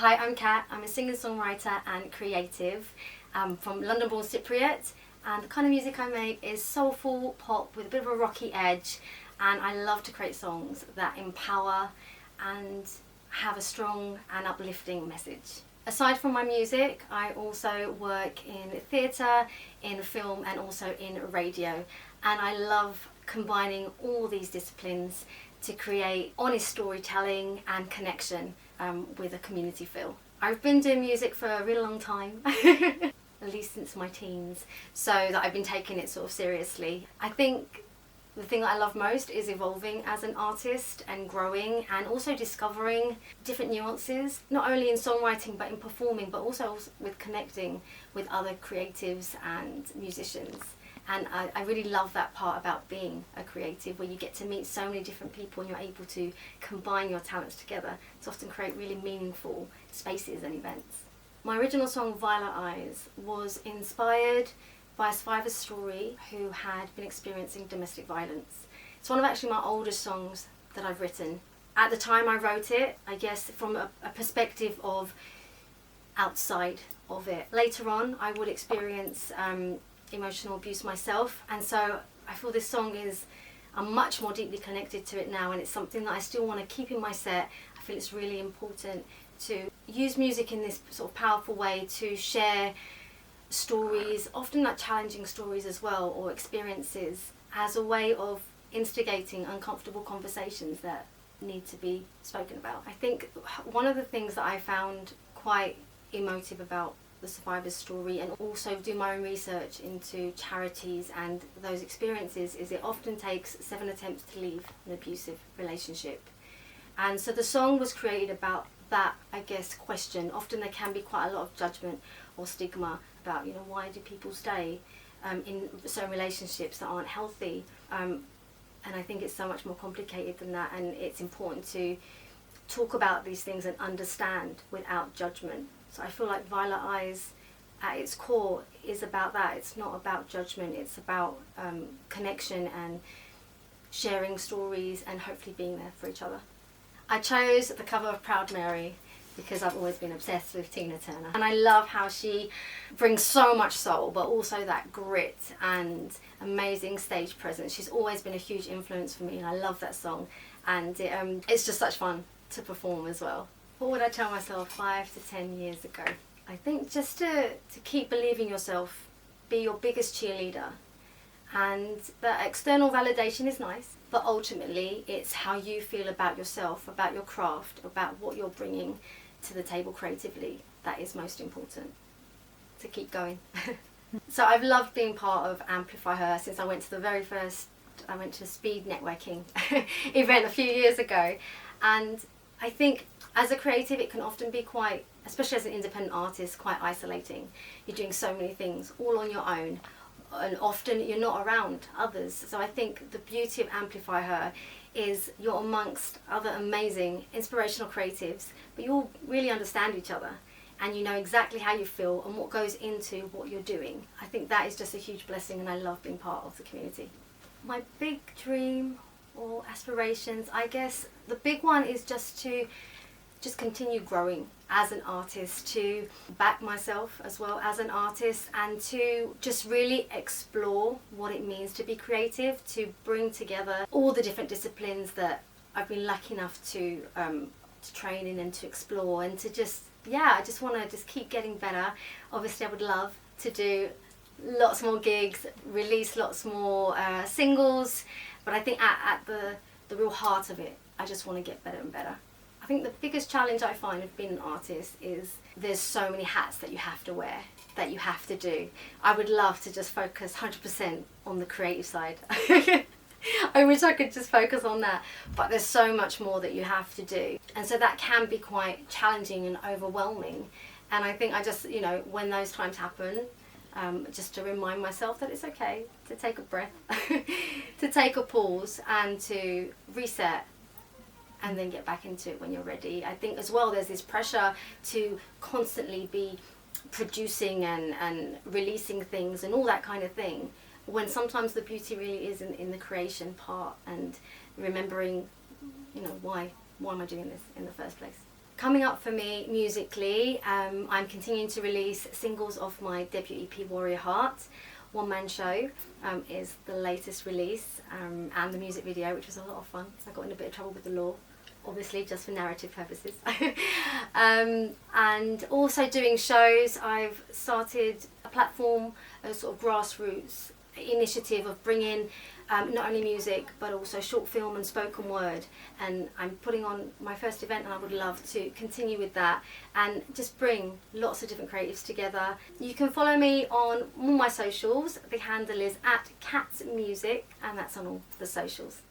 Hi, I'm Kat. I'm a singer-songwriter and creative from London-born Cypriot, and the kind of music I make is soulful pop with a bit of a rocky edge, and I love to create songs that empower and have a strong and uplifting message. Aside from my music, I also work in theatre, in film and also in radio, and I love combining all these disciplines to create honest storytelling and connection with a community feel. I've been doing music for a really long time, at least since my teens, so that I've been taking it sort of seriously. I think the thing that I love most is evolving as an artist and growing and also discovering different nuances, not only in songwriting but in performing, but also with connecting with other creatives and musicians. And I really love that part about being a creative, where you get to meet so many different people and you're able to combine your talents together to often create really meaningful spaces and events. My original song, Violet Eyes, was inspired by a survivor's story who had been experiencing domestic violence. It's one of actually my oldest songs that I've written. At the time I wrote it, I guess from a perspective of outside of it. Later on, I would experience emotional abuse myself, and so I feel this song I'm much more deeply connected to it now, and it's something that I still want to keep in my set. I feel it's really important to use music in this sort of powerful way to share stories, often like challenging stories as well, or experiences, as a way of instigating uncomfortable conversations that need to be spoken about. I think one of the things that I found quite emotive about the survivor's story, and also do my own research into charities and those experiences, is it often takes 7 attempts to leave an abusive relationship. And so the song was created about that, I guess, question. Often there can be quite a lot of judgment or stigma about, why do people stay in certain relationships that aren't healthy? And I think it's so much more complicated than that, and it's important to talk about these things and understand without judgment. So I feel like Violet Eyes at its core is about that. It's not about judgment, it's about connection and sharing stories and hopefully being there for each other. I chose the cover of Proud Mary because I've always been obsessed with Tina Turner, and I love how she brings so much soul but also that grit and amazing stage presence. She's always been a huge influence for me, and I love that song, and it's just such fun to perform as well. What would I tell myself 5 to 10 years ago? I think just to keep believing yourself, be your biggest cheerleader, and that external validation is nice, but ultimately it's how you feel about yourself, about your craft, about what you're bringing to the table creatively that is most important. To keep going. So I've loved being part of Amplify Her since I went to speed networking event a few years ago, and I think as a creative it can often be quite, especially as an independent artist, quite isolating. You're doing so many things all on your own, and often you're not around others. So I think the beauty of Amplify Her is you're amongst other amazing inspirational creatives, but you all really understand each other and you know exactly how you feel and what goes into what you're doing. I think that is just a huge blessing, and I love being part of the community. My big dream or aspirations, I guess the big one is just to continue growing as an artist, to back myself as well as an artist, and to just really explore what it means to be creative, to bring together all the different disciplines that I've been lucky enough to train in and to explore, and to I just want to just keep getting better. Obviously I would love to do lots more gigs, release lots more singles, but I think at the real heart of it, I just want to get better and better. I think the biggest challenge I find of being an artist is there's so many hats that you have to wear, that you have to do. I would love to just focus 100% on the creative side. I wish I could just focus on that, but there's so much more that you have to do, and so that can be quite challenging and overwhelming. And I think I just, when those times happen, just to remind myself that it's okay to take a breath, to take a pause and to reset, and then get back into it when you're ready. I think as well there's this pressure to constantly be producing and releasing things and all that kind of thing, when sometimes the beauty really is in the creation part, and remembering, why am I doing this in the first place. coming up for me musically, I'm continuing to release singles of my debut EP Warrior Heart. One Man Show is the latest release, and the music video, which was a lot of fun. I got in a bit of trouble with the law, obviously, just for narrative purposes. And also doing shows. I've started a platform, a sort of grassroots initiative of bringing not only music but also short film and spoken word, and I'm putting on my first event, and I would love to continue with that and just bring lots of different creatives together. You can follow me on all my socials. The handle is @catsmusic, and that's on all the socials.